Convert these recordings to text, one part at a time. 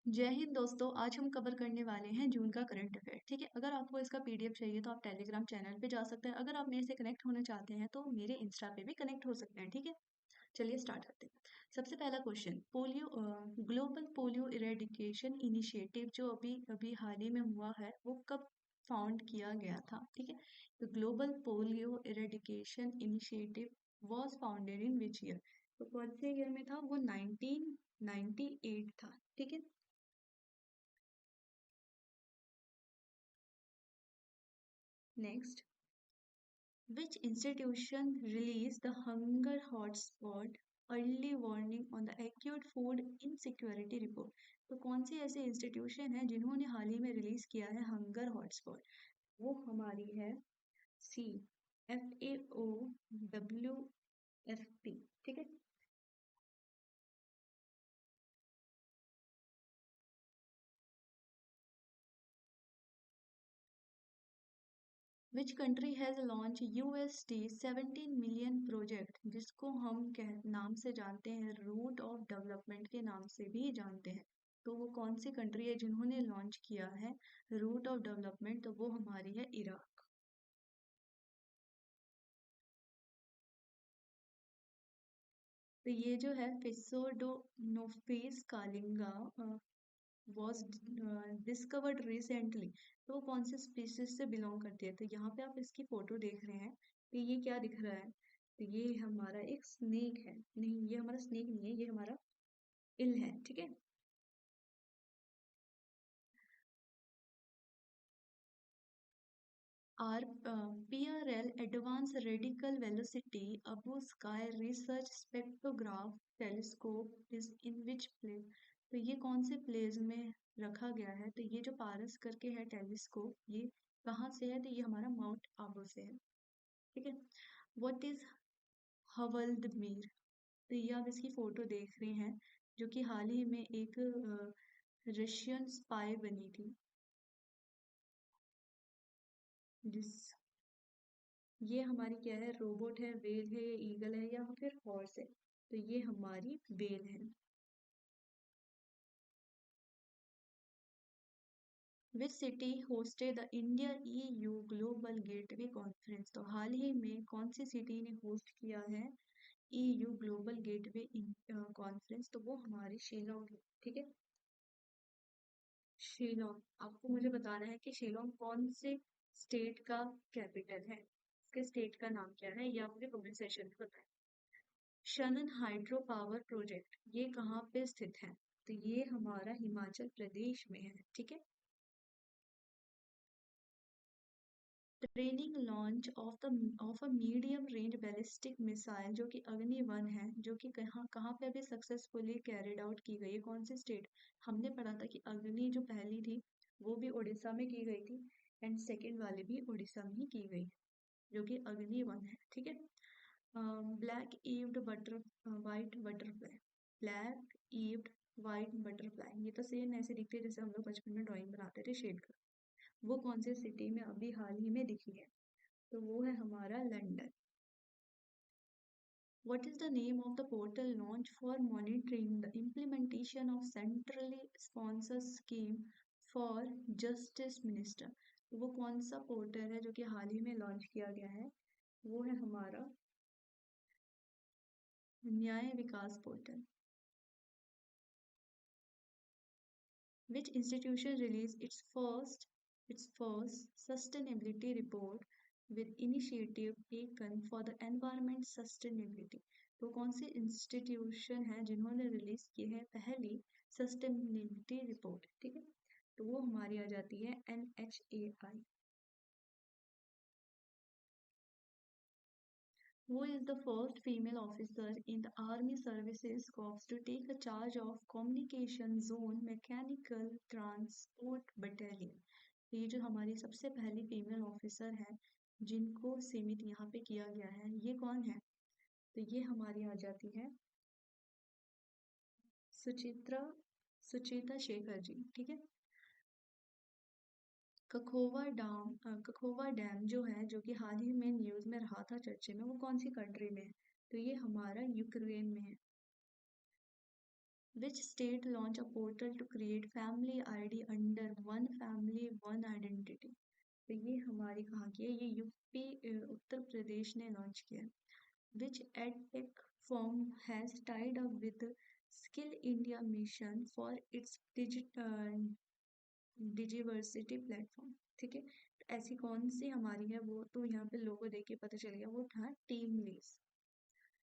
जय हिंद दोस्तों। आज हम कवर करने वाले हैं जून का करंट अफेयर। ठीक है, अगर आपको इसका पीडीएफ चाहिए तो आप टेलीग्राम चैनल पे जा सकते हैं। अगर आप मेरे से कनेक्ट होना चाहते हैं तो मेरे इंस्टा पे भी कनेक्ट हो सकते हैं। ठीक है, चलिए स्टार्ट करते हैं। सबसे पहला question, polio global polio eradication initiative जो अभी अभी हाल ही में हुआ है वो कब फाउंड किया गया था? ठीक है, तो global polio eradication initiative was founded in which year? तो कौन से ईयर में था वो? 1998 था। ठीक है, next, which institution released the hunger hotspot early warning on the acute food insecurity report? तो कौन सी ऐसी इंस्टीट्यूशन है जिन्होंने हाल ही में रिलीज किया है हंगर हॉटस्पॉट? वो हमारी है सी, FAO WFP। ठीक है, which country has launch USD 17 million project, जिसको हम नाम से जानते हैं, रूट ऑफ डेवलपमेंट के नाम से भी जानते हैं। तो वो कौन सी कंट्री है जिन्होंने लॉन्च किया है रूट ऑफ डेवलपमेंट? तो वो हमारी है इराक। तो ये जो है फिसोडोनोफिस कालिंगा वॉज डिस्कवर्ड रिसेंटली, तो वो कौन से स्पीसीज से बिलोंग करती है? तो यहाँ पे आप इसकी फोटो देख रहे हैं, तो ये क्या दिख रहा है? तो ये हमारा एक स्नेक है। नहीं, ये हमारा स्नेक नहीं है, ये हमारा इल है। ठीक है, आर PRL advance radical velocity Abu sky research spectrograph telescope is in which place? तो ये कौन से प्लेस में रखा गया है? तो ये जो पारस करके है टेलीस्कोप, ये कहाँ से है? तो ये हमारा माउंट आबू से है। ठीक है, व्हाट इज हवल्दमीर? तो ये आप इसकी फोटो देख रहे हैं, जो कि हाल ही में एक रशियन स्पाई बनी थी। जिस ये हमारी क्या है? रोबोट है, वेल है, या ईगल है, या फिर हॉर्स है? तो ये हमारी वेल है। Which city hosted the India EU global gateway conference? तो हाल ही में कौन सी सिटी ने होस्ट किया है EU ग्लोबल गेटवे कॉन्फ्रेंस? तो वो हमारी शिलोंग है। ठीक है, शिलोंग। आपको मुझे बताना है कि शिलोंग कौन से स्टेट का कैपिटल है, इसके स्टेट का नाम क्या है, ये आप मुझे कमेंट सेशन में बताएं। शनन हाइड्रो पावर प्रोजेक्ट ये कहाँ पे स्थित है? तो ये हमारा हिमाचल प्रदेश में है। ठीक है, training launch of a medium range ballistic missile जो कि अग्नि 1 है, जो कि कहाँ कहाँ पे अभी सक्सेसफुली कैरिड आउट की गई है? कौन से स्टेट? हमने पढ़ा था कि अग्नि जो पहली थी वो भी उड़ीसा में की गई थी, एंड सेकेंड वाली भी उड़ीसा में ही की गई है, जो कि अग्नि 1 है। ठीक है, black eyed butter white butterfly, black eyed white butterfly, ये तो सेम ऐसे दिखते हैं जैसे हम लोग बचपन में ड्राइंग बनाते थे शेड कर। वो कौन से सिटी में अभी हाल ही में दिखी है? तो वो है हमारा London. What is the name of the portal launched for monitoring the implementation of centrally sponsored scheme for justice minister? तो वो कौन सा पोर्टल है जो कि हाल ही में लॉन्च किया गया है? वो है हमारा न्याय विकास portal. Which institution released its first sustainability report with initiative taken for the environment sustainability? तो कौन सी इंस्टीट्यूशन है जिन्होंने रिलीज की है पहली सस्टेनेबिलिटी रिपोर्ट? ठीक है, तो वो हमारी आ जाती है NHAI। Who is the first female officer in the Army Services Corps to take a charge of Communication Zone Mechanical Transport Battalion? तो ये जो हमारी सबसे पहली फीमेल ऑफिसर है जिनको सीमित यहाँ पे किया गया है, ये कौन है? तो ये हमारी आ जाती है सुचित्रा सुचेता शेखर जी। ठीक है, कखोवा डैम जो है, जो कि हाल ही में न्यूज में रहा था चर्चे में, वो कौन सी कंट्री में है? तो ये हमारा यूक्रेन में है। Which state launch a portal to create family ID under one family one identity? तो ये हमारी कहाँ की है, ये यूपी उत्तर प्रदेश ने लॉन्च किया है। Which edtech firm has tied up with Skill India Mission for its Digiversity platform? ठीक है, तो ऐसी कौन सी हमारी है, वो तो यहाँ पे लोगो देख के पता चल गया, वो था Team Lease.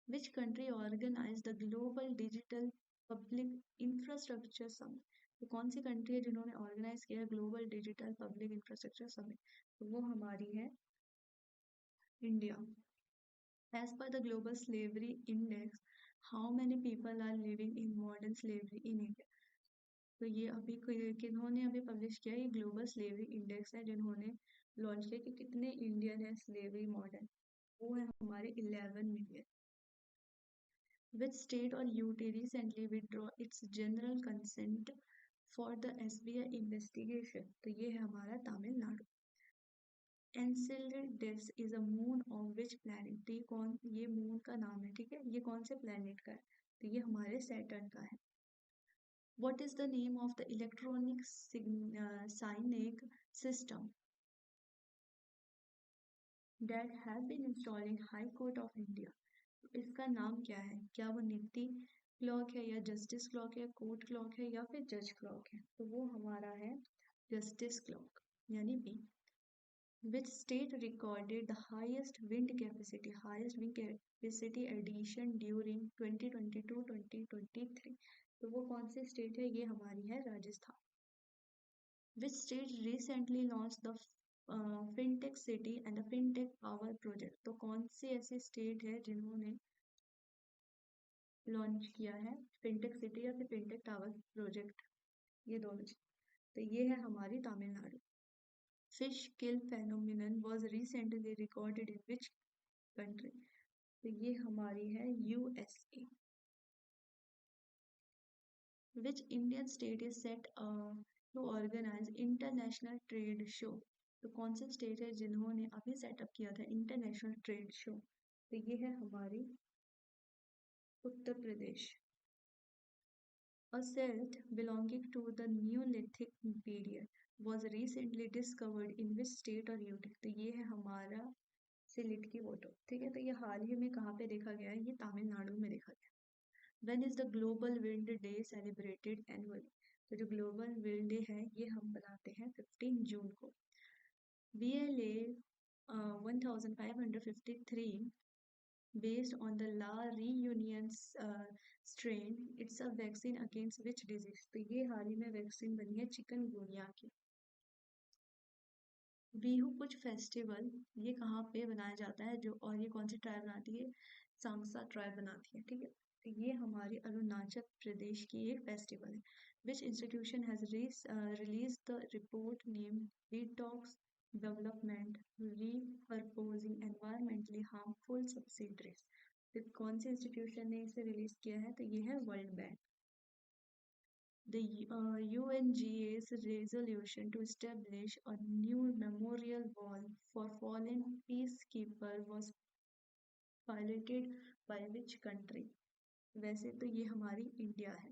Which country organise the global digital public infrastructure summit? तो कौन सी कंट्री है जिन्होंने ऑर्गेनाइज किया है global digital public infrastructure summit? तो वो हमारी है India. As per the Global Slavery Index, how many people are living in modern slavery in India? तो ये अभी किन्होंने अभी पब्लिश किया, ये ग्लोबल स्लेवरी इंडेक्स है जिन्होंने लॉन्च किया कि कितने इंडियन है स्लेवरी मॉडर्न, वो है हमारे 11 मिलियन। विच स्टेट और UT recently withdraw it's general consent for the SBI investigation? तो ये है हमारा Tamil Nadu. Enceladus is a moon of which planet? तो ये मून का नाम है, ठीक है, ये कौन से प्लैनेट का है? तो ये हमारे सैटर्न का है। What is the name of the electronic signing system that has been installed in High Court of India? तो इसका नाम क्या है? क्या वो निफ्टी क्लॉक है, या जस्टिस क्लॉक है, कोर्ट क्लॉक है, या फिर जज क्लॉक है? तो वो हमारा है जस्टिस क्लॉक, यानी B. Which state recorded the highest wind capacity addition during 2022-2023? तो वो कौन सी स्टेट है? ये हमारी है Rajasthan. Which state recently launched the FinTech City and the FinTech Power Project? तो कौन सी ऐसी स्टेट है जिन्होंने लॉन्च किया है FinTech City या फिर FinTech Tower प्रोजेक्ट? ये दोनों चीज, तो ये है हमारी Tamil Nadu. Fish kill phenomenon was recently recorded in which country? तो ये हमारी है USA। Which Indian state is set to organize international trade show? तो कौन सी स्टेट है जिन्होंने अभी सेटअप किया था इंटरनेशनल ट्रेड शो? तो ये है हमारी Uttar Pradesh. A celt belonging to the Neolithic period was recently discovered in which state or UT? तो ये है हमारा सिलिट की फोटो, ठीक है, तो ये हाल ही में कहाँ पे देखा गया है? ये तमिलनाडु में देखा गया। When is the Global Wind Day celebrated annually? तो जो ग्लोबल विंड डे है ये हम बनाते हैं 15 जून को। VLA 1553 based on the La Reunion strain, it's a vaccine against which disease? तो ये हाल ही में वैक्सीन बनी है चिकनगुनिया की। बिहू कुछ फेस्टिवल ये कहाँ पे बनाया जाता है, जो और ये कौन सी ट्राइब बनाती है? सांगसा ट्राइब बनाती है, ठीक है, तो ये हमारी अरुणाचल प्रदेश की एक फेस्टिवल है। Which institution has release the report name detox development repurposing environmentally harmful subsidies? तो कौन सी इंस्टीट्यूशन ने इसे रिलीज किया है? तो ये है world bank. The UNGA's resolution to establish a new memorial wall for fallen peacekeeper was piloted by which country? वैसे तो ये हमारी इंडिया है।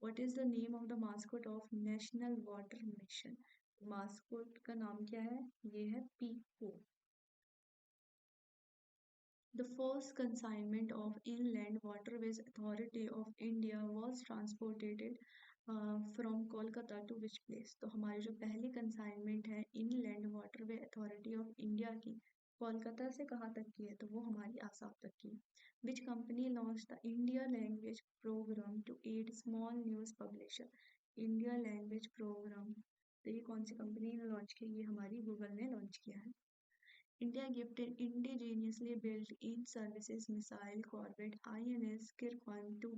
What is the name of the mascot of National Water Mission? Mascot का नाम क्या है? ये है pico. The first consignment of Inland Waterways Authority of India was transported from Kolkata to which place? तो हमारी जो पहली कंसाइनमेंट है inland waterway authority of India की, कोलकाता से कहाँ तक की है? तो वो हमारी आसाम तक की। Which company launch the India language program to aid small news publisher? India language program, तो ये कौन सी कंपनी ने लॉन्च किया? ये हमारी गूगल ने लॉन्च किया है। India gifted indigenously built in-services missile corvette INS Kirpan to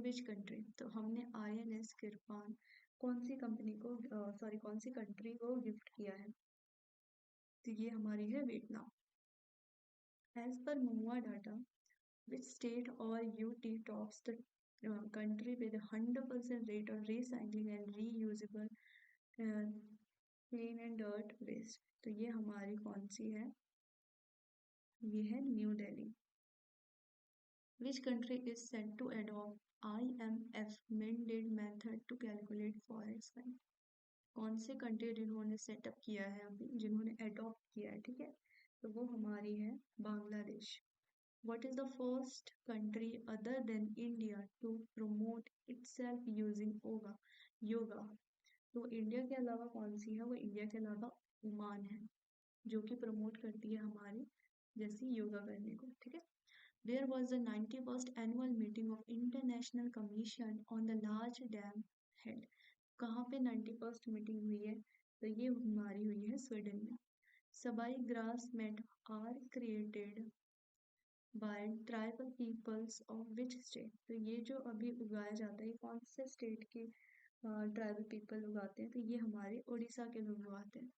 which country? तो हमने INS किरपान कौन सी कंपनी को कौन सी कंट्री को गिफ्ट किया है? तो ये हमारी है Vietnam. As per MoMA data, which state or UT tops the country with 100% rate of recycling and reusable uh, clean and dirt waste? तो ये हमारी कौन सी है? ये है new Delhi. Which country is set to adopt से कंट्री जिन्होंने setup किया है अभी, जिन्होंने अडॉप्ट किया है, ठीक है, तो वो हमारी है Bangladesh. What is the first country other than India to promote itself using yoga? तो इंडिया के अलावा कौन सी है? वो इंडिया के अलावा ओमान है, जो कि प्रमोट करती है हमारे जैसे योगा करने को, ठीक है। There was the 91st annual meeting of International Commission on the Large Dam held. कहाँ पे 91st मीटिंग हुई है? तो ये हमारी हुई है स्वीडन में। Sabai grass mat are created by tribal peoples of which state? तो ये जो अभी उगाया जाता है, ये कौन से स्टेट के ट्राइबल पीपल उगाते हैं? तो ये हमारे उड़ीसा के लोग उगाते हैं।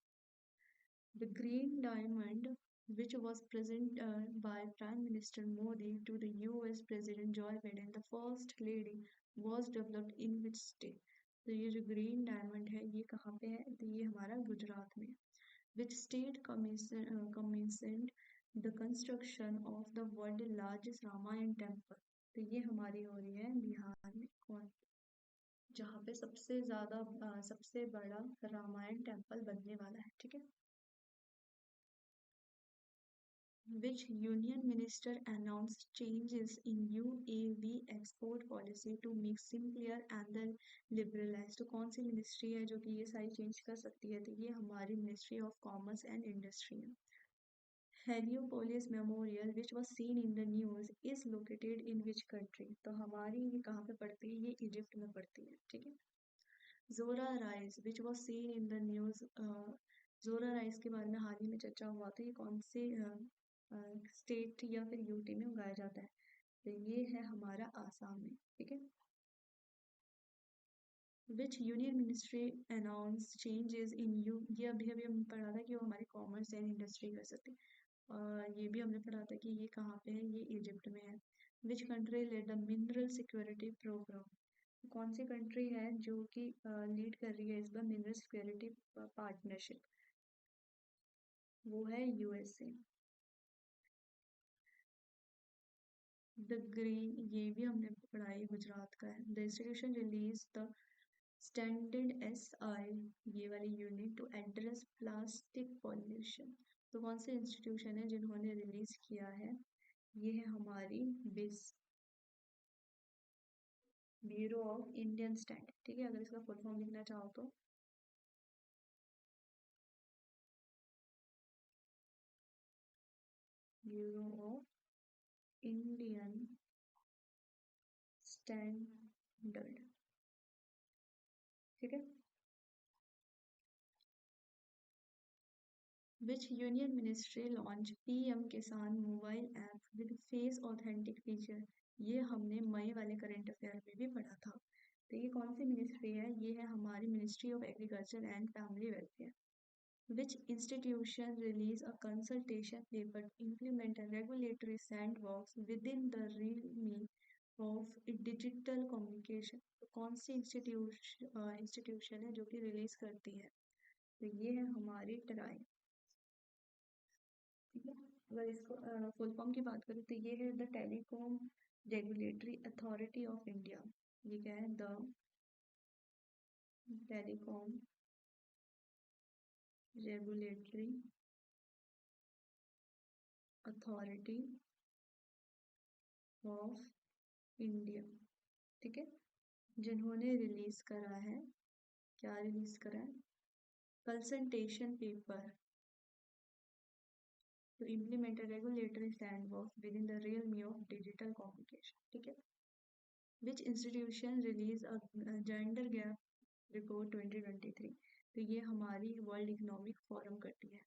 The green diamond which was present by Prime Minister Modi to the US President Joe Biden, the First Lady, was developed in which state? तो ये जो ग्रीन डायमंड है ये कहाँ पे है? तो ये हमारा गुजरात में। Which state commissioned the construction of the world largest Ramayan temple? तो ये हमारी हो रही है बिहार में। कौन? जहाँ पे सबसे बड़ा रामायण टेम्पल बनने वाला है, ठीक है। Which union minister announced changes in UAV export policy to make simpler and then liberalize? तो कौन सी मिनिस्ट्री है जो कि ये सारी चेंज कर सकती है? तो ये हमारी ministry of commerce and industry है। Heliopolis memorial which was seen in the news is located in which country? तो हमारी ये कहाँ पे पड़ती है? ये इजिप्ट में पड़ती है, ठीक है। जोरा rice which was seen in the news, जोरा राइस के बारे में हाल ही में चर्चा हुआ था, ये कौन से स्टेट या फिर यूटी में उगाया जाता है? तो ये है हमारा आसाम में, ठीक है। विच union ministry announce changes in ये अभी अभी हमने पढ़ा था कि वो हमारी कॉमर्स एंड इंडस्ट्री कर सकती है। ये भी हमने पढ़ा था कि ये कहाँ पे है? ये इजिप्ट में है। Which country led the mineral security program? कौन सी कंट्री है जो कि लीड कर रही है इस बार मिनरल सिक्योरिटी पार्टनरशिप? वो है यूएसए। द ग्रीन, ये भी हमने पढ़ाई गुजरात का है। The institution release the standard SI, ये वाली unit, to address plastic pollution. तो कौन से इंस्टीट्यूशन है जिन्होंने रिलीज किया है? ये है हमारी बिस, ब्यूरो ऑफ इंडियन स्टैंडर्ड, ठीक है। अगर इसका फुल फॉर्म लिखना चाहो तो ब्यूरो ऑफ इंडियन स्टैंडर्ड, ठीक है। Which union ministry launched PM किसान mobile app with face authentic feature? ये हमने मई वाले करंट अफेयर में भी पढ़ा था। तो ये कौन सी मिनिस्ट्री है? ये है हमारी ministry of agriculture and family welfare. Which institution released a consultation paper to implement a regulatory sandbox within the realm of digital communication? तो कौन सी इंस्टीट्यूशन है जो कि रिलीज करती है? तो ये है हमारी ट्राई, ठीक है। अगर इसको फुल फॉर्म की बात करें तो ये है the telecom regulatory authority of India. ये क्या है? The telecom regulatory authority of India, ठीक है। जिन्होंने रिलीज करा है, क्या रिलीज करा है? Consultation paper to implement a regulatory sandbox within the realm of digital communication, ठीक है। Which institution release a gender gap report 2023? तो ये हमारी वर्ल्ड इकोनॉमिक फोरम करती है।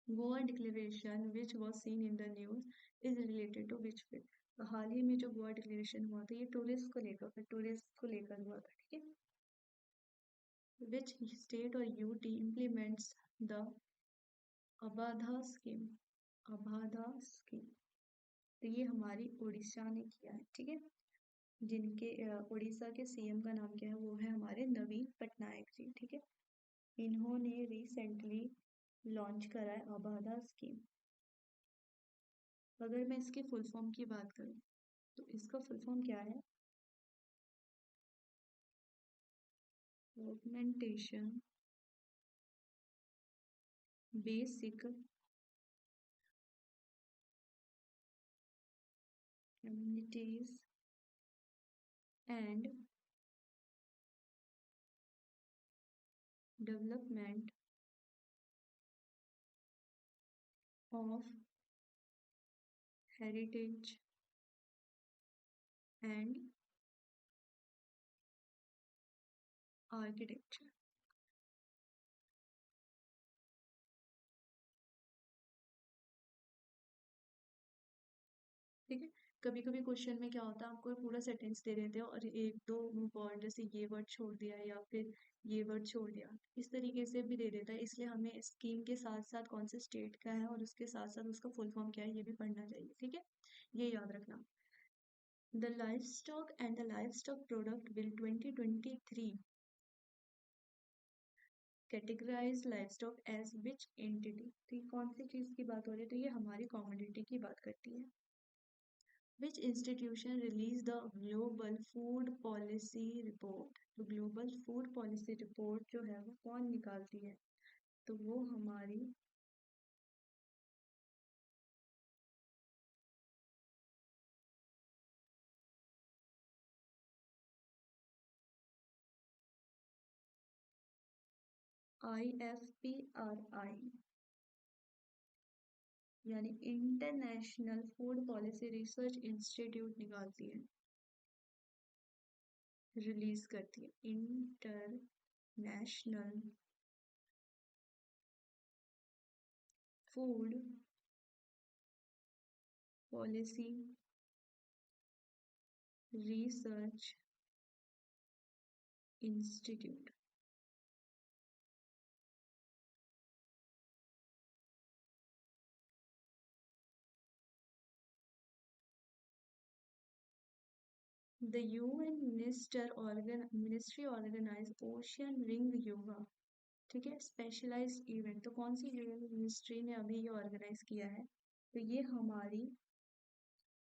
Goa declaration which was seen in the news is related to which field? तो हाल ही में जो गोवा डिक्लेरेशन हुआ था ये टूरिस्ट को लेकर हुआ था, ठीक है। विच स्टेट और UT implements the Abadha scheme? Abadha scheme, तो ये हमारी उड़ीसा ने किया है, ठीक है। जिनके उड़ीसा के सीएम का नाम क्या है? वो है हमारे नवीन पटनायक जी, ठीक है। इन्होंने रिसेंटली लॉन्च करा है अबाधा स्कीम। अगर मैं इसकी फुल फॉर्म की बात करूं तो इसका फुल फॉर्म क्या है? Augmentation basic communities and development of heritage and architecture. ठीक है। कभी कभी क्वेश्चन में क्या होता है, आपको पूरा सेंटेंस दे देते हो और एक दो वर्ड, जैसे ये वर्ड छोड़ दिया या फिर ये वर्ड छोड़ दिया, इस तरीके से भी दे देता है। इसलिए हमें स्कीम के साथ साथ कौन से स्टेट का है और उसके साथ साथ उसका फुल फॉर्म क्या है ये भी पढ़ना चाहिए। ठीक है, ये याद रखना। The livestock and the livestock product bill 2023 categorise livestock as which entity. तो ये कौन सी चीज की बात हो रही है, तो ये हमारी कॉमोडिटी की बात करती है। Which institution released the Global Food Policy Report? तो ग्लोबल फूड पॉलिसी रिपोर्ट जो है वो कौन निकालती है, तो वो हमारी IFPRI यानी international food policy research institute निकालती है, रिलीज करती है। International food policy research institute. The UN ministry organized ocean ring yoga. ठीक है, स्पेशलाइज्ड इवेंट, तो कौन सी मिनिस्ट्री ने अभी ये ऑर्गेनाइज किया है, तो ये हमारी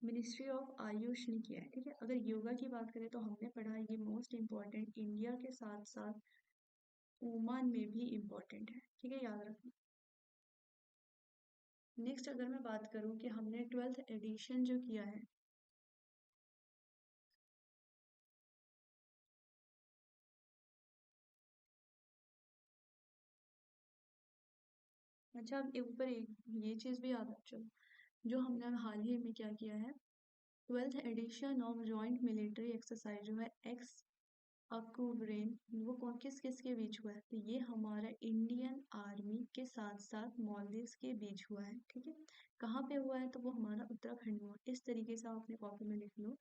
मिनिस्ट्री ऑफ आयुष ने किया है। ठीक है, अगर योगा की बात करें तो हमने पढ़ा ये मोस्ट इम्पॉर्टेंट इंडिया के साथ साथ ओमान में भी इम्पॉर्टेंट है। ठीक है, याद रखना। नेक्स्ट अगर मैं बात करूं कि हमने 12th एडिशन जो किया है, अच्छा अब ऊपर एक ये चीज भी याद रखो, जो हमने हाल ही में क्या किया है, 12th edition of joint military exercise जो है एक्स अक्रूब्रेन, वो कौन किस किस के बीच हुआ है, तो ये हमारा इंडियन आर्मी के साथ साथ मॉलदीव्स के बीच हुआ है। ठीक है, कहाँ पे हुआ है, तो वो हमारा उत्तराखंड में हुआ। इस तरीके से आप अपने कॉपी में लिख लो।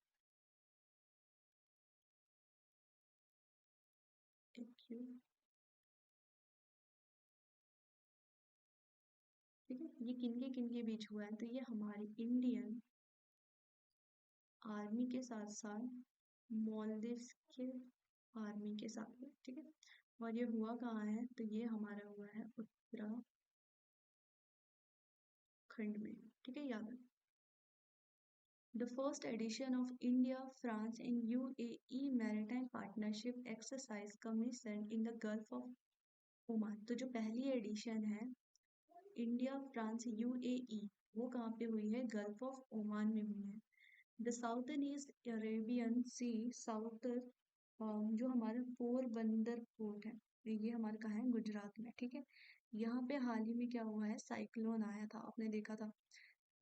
ठीक है, ठीक है, ये किन के बीच हुआ है, तो ये हमारी इंडियन आर्मी के साथ साथ मॉलदीव्स के आर्मी के साथ हुआ। ठीक है, और ये हुआ कहाँ है, तो ये हमारा हुआ है उत्तराखंड में। ठीक है, याद रखना। The first edition of India, France and UAE Maritime Partnership Exercise commissioned in the Gulf of Oman। तो जो पहली एडिशन है इंडिया फ्रांस यूएई, वो कहाँ पे हुई है, गल्फ ऑफ ओमान में हुई है। The southern east Arabian sea south, जो हमारा पोरबंदर पोर्ट है, ये हमारा कहाँ है, गुजरात में। ठीक है, यहाँ पे हाल ही में क्या हुआ है, साइक्लोन आया था, आपने देखा था।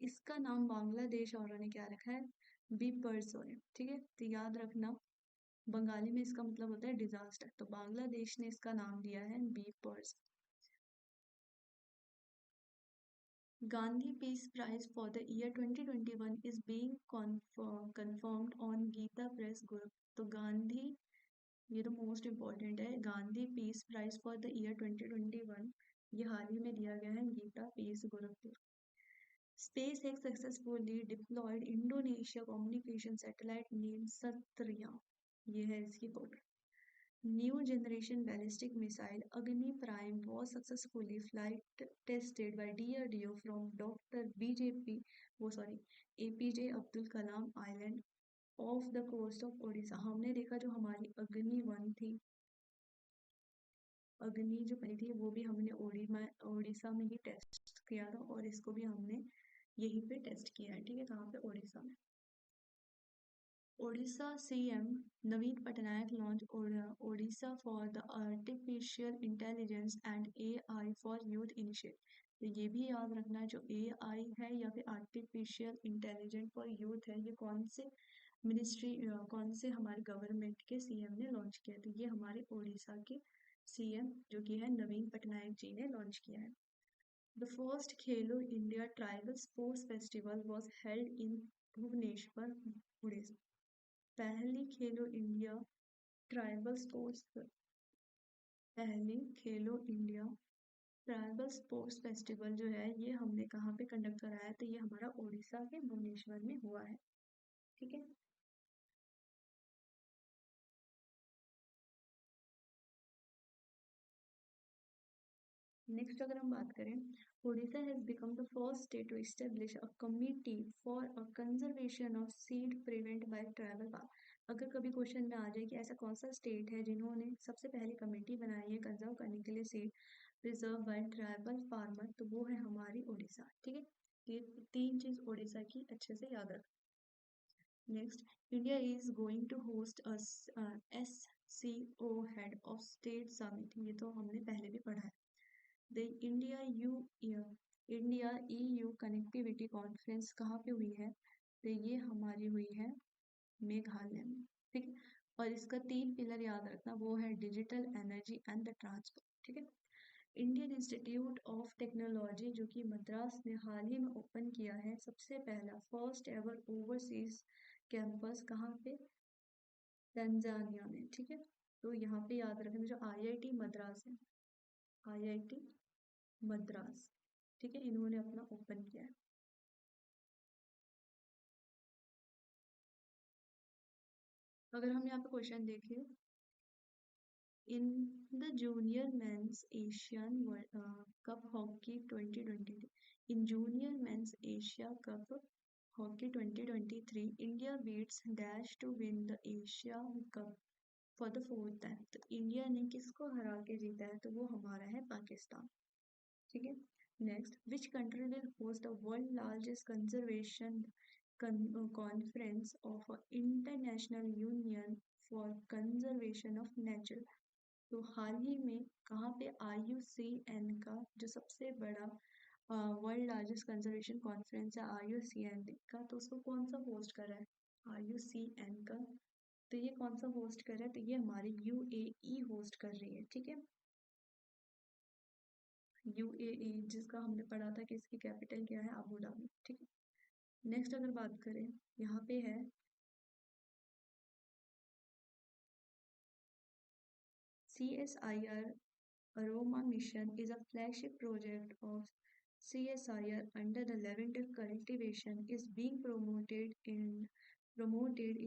इसका नाम बांग्लादेश वालों ने क्या रखा है, बिपर्सोय। ठीक है, तो याद रखना, बंगाली में इसका मतलब होता है डिजास्टर, तो बांग्लादेश ने इसका नाम दिया है बिपर्स। Gandhi Peace Prize for the year 2021 is being confirmed on Gita Press Group। तो गांधी, ये तो मोस्ट इम्पोर्टेंट है, Gandhi peace prize for the year 2021 ये हाल ही में दिया गया है Gita peace group. SpaceX successfully deployed Indonesia communication satellite named Satrya, ये है इसकी photo. New generation ballistic missile Agni Prime was successfully flight tested by DRDO from Dr. APJ Abdul Kalam Island off the coast of Odisha। हमने देखा जो हमारी अग्नि 1 थी, अग्नि जो बनी थी वो भी हमने उड़ीसा में ही टेस्ट किया था, और इसको भी हमने यहीं पे टेस्ट किया है, ठीक है, कहाँ पे, उड़ीसा में। Odisha CM Naveen Patnaik launch Odisha for the artificial intelligence and AI for youth initiative. तो ये भी याद रखना है, जो एआई है या फिर आर्टिफिशियल इंटेलिजेंट फॉर यूथ है, ये कौन से मिनिस्ट्री, कौन से हमारे गवर्नमेंट के सीएम ने लॉन्च किया। तो ये हमारे ओडिशा के सीएम जो कि है नवीन पटनायक जी ने लॉन्च किया है। The first Khelo India tribal sports festival was held in Bhubaneswar, Odisha. पहली खेलो इंडिया ट्राइबल स्पोर्ट्स पहली Khelo India tribal sports festival जो है ये हमने कहाँ पे कंडक्ट कराया है, तो ये हमारा उड़ीसा के भुवनेश्वर में हुआ है, ठीक है। नेक्स्ट अगर हम बात करें, Odisha has become the first state to establish a committee for a conservation of seed prevent by tribal park. अगर कभी क्वेश्चन में आ जाए कि ऐसा कौन सा स्टेट है जिन्होंने सबसे पहले कमेटी बनाई है कंजर्व करने के लिए seed preserve bye tribal farmer, तो वो है हमारी उड़ीसा, ठीक है। ये तीन चीज उड़ीसा की अच्छे से याद रख। Next, India is going to host SCO head of state summit, ये तो हमने पहले भी पढ़ा है। The India EU connectivity conference कहाँ पे हुई है, तो ये हमारी हुई है मेघालय में, ठीक है। और इसका तीन पिलर याद रखना, वो है digital, energy and the transport, ठीक है। इंडियन इंस्टीट्यूट ऑफ टेक्नोलॉजी जो कि मद्रास में हाल ही में ओपन किया है, सबसे पहला फर्स्ट एवर ओवरसीज कैंपस कहाँ पे, तंजानिया में, ठीक है। तो यहाँ पे याद रखना जो IIT मद्रास है, IIT मद्रास, ठीक है, इन्होंने अपना ओपन किया है। अगर हम यहाँ पे क्वेश्चन देखें, in the junior men's Asian cup hockey 2023, in junior men's Asia cup hockey 2023 India beats dash to win the Asia cup for the fourth time. तो इंडिया ने किसको हरा के जीता है, तो वो हमारा है पाकिस्तान, ठीक है। Next, which country will host the world largest conservation conference of international union for conservation of nature. तो हाल ही में कहाँ पे IUCN का जो सबसे बड़ा वर्ल्ड लार्जेस्ट कंजर्वेशन कॉन्फ्रेंस है IUCN का, तो उसको कौन सा होस्ट कर रहा है, IUCN का, तो ये कौन सा होस्ट कर रहा है, तो ये हमारी UAE होस्ट कर रही है, ठीक है। UAE जिसका हमने पढ़ा था कि इसकी कैपिटल क्या है, अबू धाबी, ठीक है। नेक्स्ट अगर बात करें, यहाँ पे है CSIR Aroma Mission is a flagship project of CSIR under the lavender cultivation is being promoted in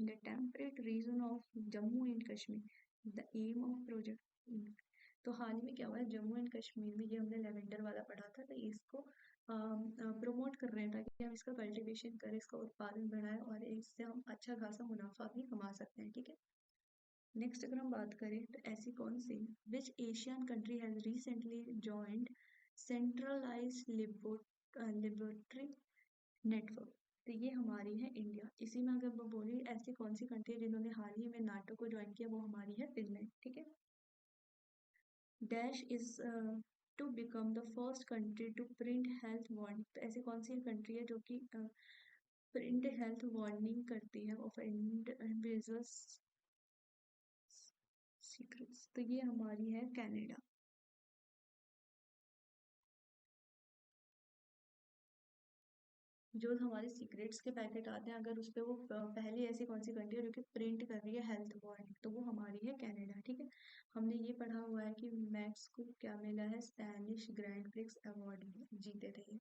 the temperate region of Jammu and Kashmir. The aim of project, तो हाल ही में क्या हुआ है जम्मू एंड कश्मीर में, ये हमने लेवेंडर वाला पढ़ा था, तो इसको प्रमोट कर रहे हैं ताकि हम इसका कल्टीवेशन करें, इसका उत्पादन बढ़ाएं और इससे हम अच्छा खासा मुनाफा भी कमा सकते हैं, ठीक है। नेक्स्ट अगर हम बात करें, तो ऐसी कौन सी which Asian country has recently joined centralised laboratory network, तो ये हमारी है इंडिया। इसी में अगर मैं बोली ऐसी कौन सी कंट्री है जिन्होंने हाल ही में नाटो को ज्वाइन किया, वो हमारी है फिनलैंड, ठीक है। Dash is to become the first country to print health warning, तो ऐसी कौन सी कंट्री है जो कि प्रिंट हेल्थ वार्निंग करती है ऑफ इंडिविजुअल्स सीक्रेट्स, तो ये हमारी है कनाडा। जो हमारे सीक्रेट्स के पैकेट आते हैं, अगर उस पे वो पहली ऐसी कौन सी कंट्री है जो कि प्रिंट कर रही है हेल्थ वार्निंग, तो वो हमारी है कनाडा, ठीक है। हमने ये पढ़ा हुआ है कि मैक्स को क्या मिला है, स्पेनिश ग्रैंड प्रिक्स अवार्ड जीते थे।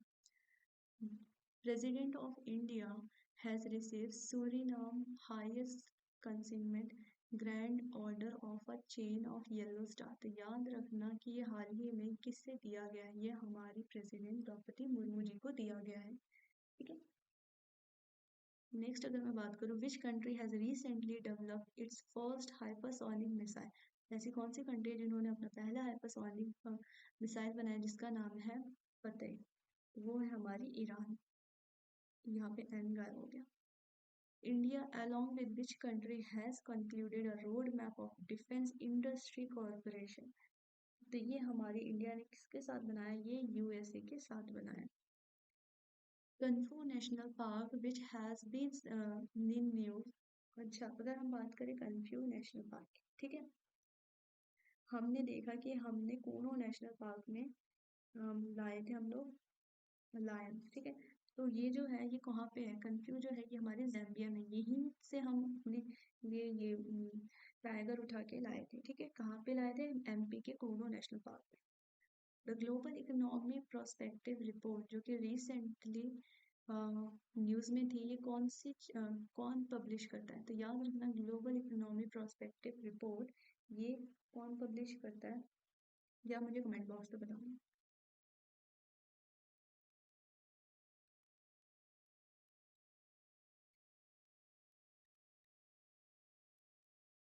President of India has received Suriname highest consignment Grand Order of a Chain of Yellow Star। तो याद रखना कि ये हाल ही में किससे दिया गया है, ये हमारी प्रेसिडेंट द्रौपदी मुर्मू जी को दिया गया है, ठीक है। नेक्स्ट अगर मैं बात करूँ, which country has recently developed it's first hypersonic missile, ऐसी कौन सी कंट्री है जिन्होंने अपना पहला हाइपरसोनिक मिसाइल बनाया जिसका नाम है फतेह? वो है हमारी ईरान। यहाँ पे एन गायब हो गया। India along with which country has concluded a roadmap of defense industry cooperation? तो ये हमारी इंडिया ने किसके साथ बनाया? ये यूएसए के साथ बनाया। कन्फू national park which has been news. अच्छा, अगर हम बात करें कन्फ्यू नेशनल पार्क, ठीक है, हमने देखा कि हमने कोनो नेशनल पार्क में लाए थे हम लोग लायन, ठीक है। तो ये जो है ये कहाँ पे है? कन्फ्यू जो है ये हमारे ज़ाम्बिया में, यहीं से हम अपने ये टाइगर उठा के लाए थे, ठीक है। कहाँ पे लाए थे? एमपी के कोनो नेशनल पार्क में। The global economy prospective report जो कि रिसेंटली न्यूज़ में थी, ये कौन पब्लिश करता है? तो याद रखना, ग्लोबल इकोनॉमी प्रोस्पेक्टिव रिपोर्ट ये कौन पब्लिश करता है, या मुझे कमेंट बॉक्स में बताओ।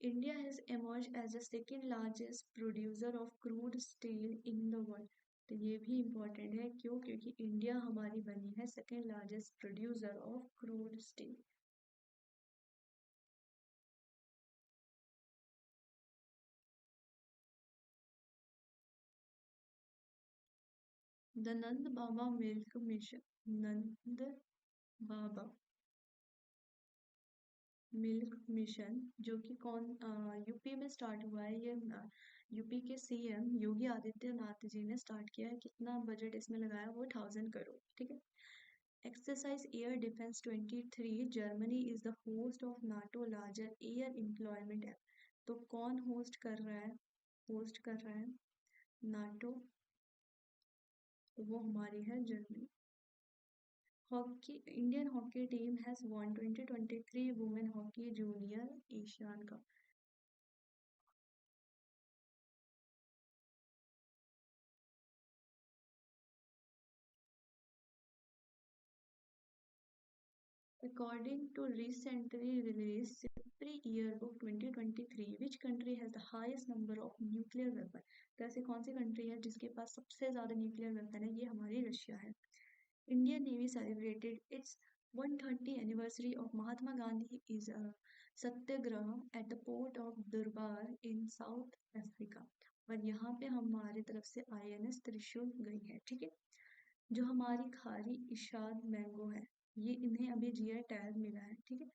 India has emerged as the second largest producer of crude steel in the world. तो ये भी इम्पोर्टेंट है, क्यों? क्योंकि इंडिया हमारी बनी है second largest producer of crude steel. The Nand Baba milk mission, Nand Baba milk mission जो कि यूपी में स्टार्ट हुआ है, ये यूपी के सीएम योगी आदित्यनाथ जी ने स्टार्ट किया है। कितना बजट इसमें लगाया? वो 1000 करोड़, ठीक है। Exercise Air Defense 23 Germany is the host of NATO larger air employment app। तो कौन होस्ट कर रहा है? होस्ट कर रहा है नाटो, तो वो हमारी है Germany. Hockey, Indian hockey team has won 2023 women hockey junior Asian cup. According to recently released SIPRI Yearbook 2023, which country has the highest number of nuclear weapon? तो ऐसी कौन सी कंट्री है जिसके पास सबसे ज्यादा न्यूक्लियर वेपन है? ये हमारी रशिया है। Indian Navy celebrated its 130th anniversary of Mahatma Gandhi is a satyagraha at the port of Durbar in South Africa। और यहाँ पे हमारी तरफ से INS त्रिशूल गई है, ठीक है। जो हमारी खारी इशाद मैंगो है, ये इन्हें अभी जीआई टैग मिला है, ठीक है।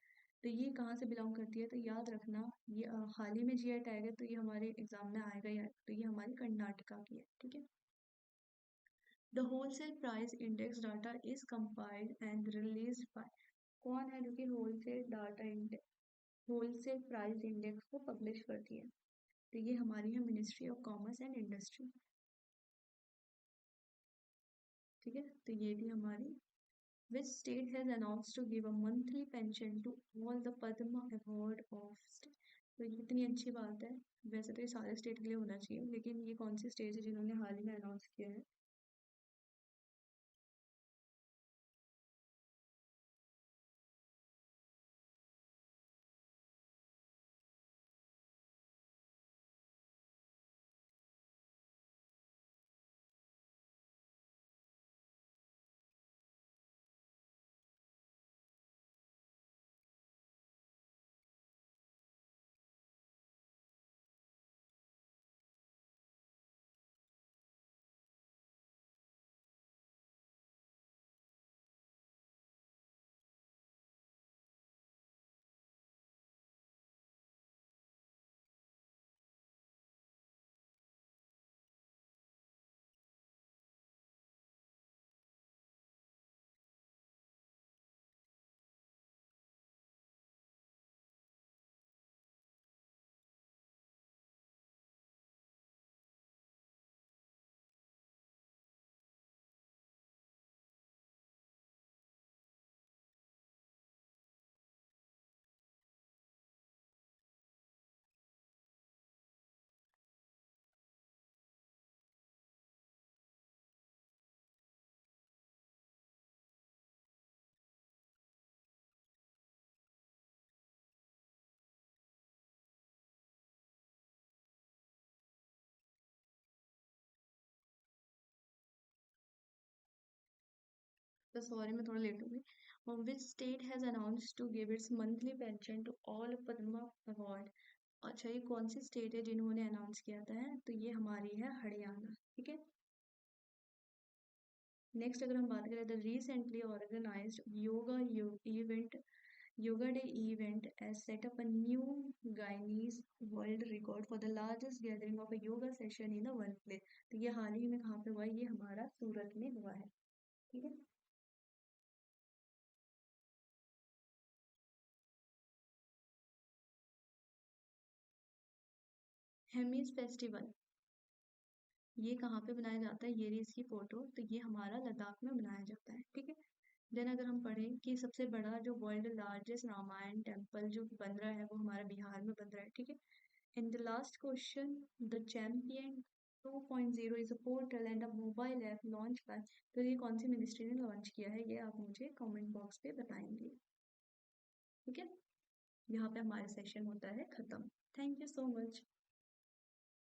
तो ये कहाँ से बिलोंग करती है? तो याद रखना, ये हाल ही में जीआई टैग है, तो ये हमारे एग्जाम में आएगा ही आएगा। तो ये हमारी कर्नाटका की है, ठीक है। The wholesale price index data is compiled and released by, कौन है जो कि wholesale data index, wholesale price index को पब्लिश करती है? तो ये हमारी है ministry of commerce and industry, ठीक है। तो ये भी हमारी। Which state has announced to give a monthly pension to all the Padma Award of state? तो ये कितनी अच्छी बात है। वैसे तो ये सारे स्टेट के लिए होना चाहिए, लेकिन ये कौन सी स्टेट है जिन्होंने हाल ही में अनाउंस किया है? तो सॉरी मैं थोड़ा लेट हो गई। Which state has announced to give its monthly pension to all Padma award. अच्छा, ये कौन सी स्टेट है जिन्होंने अनाउंस किया था है? तो ये हमारी है हरियाणा। ठीक है। नेक्स्ट अगर हम बात करें, the recently organised yoga day event as set up a new Guinness world record for the largest gathering of a yoga session in one place. तो ये हाल ही में कहाँ पे हुआ है? ये हमारा सूरत में हुआ है। ठीक है। हेमीज फेस्टिवल ये कहाँ पे बनाया जाता है? ये रही इसकी फोटो। तो ये हमारा लद्दाख में बनाया जाता है। ठीक है। देन अगर हम पढ़ें कि सबसे बड़ा जो वर्ल्ड लार्जेस्ट रामायण टेम्पल जो बन रहा है वो हमारा बिहार में बन रहा है। ठीक है। In the last question, the champion 2.0 is a portal and a mobile app launch by. तो ये कौन सी मिनिस्ट्री ने लॉन्च किया है? ये आप मुझे कमेंट बॉक्स पे बताएंगे। ठीक है। यहाँ पे हमारा सेशन होता है खत्म। Thank you so much.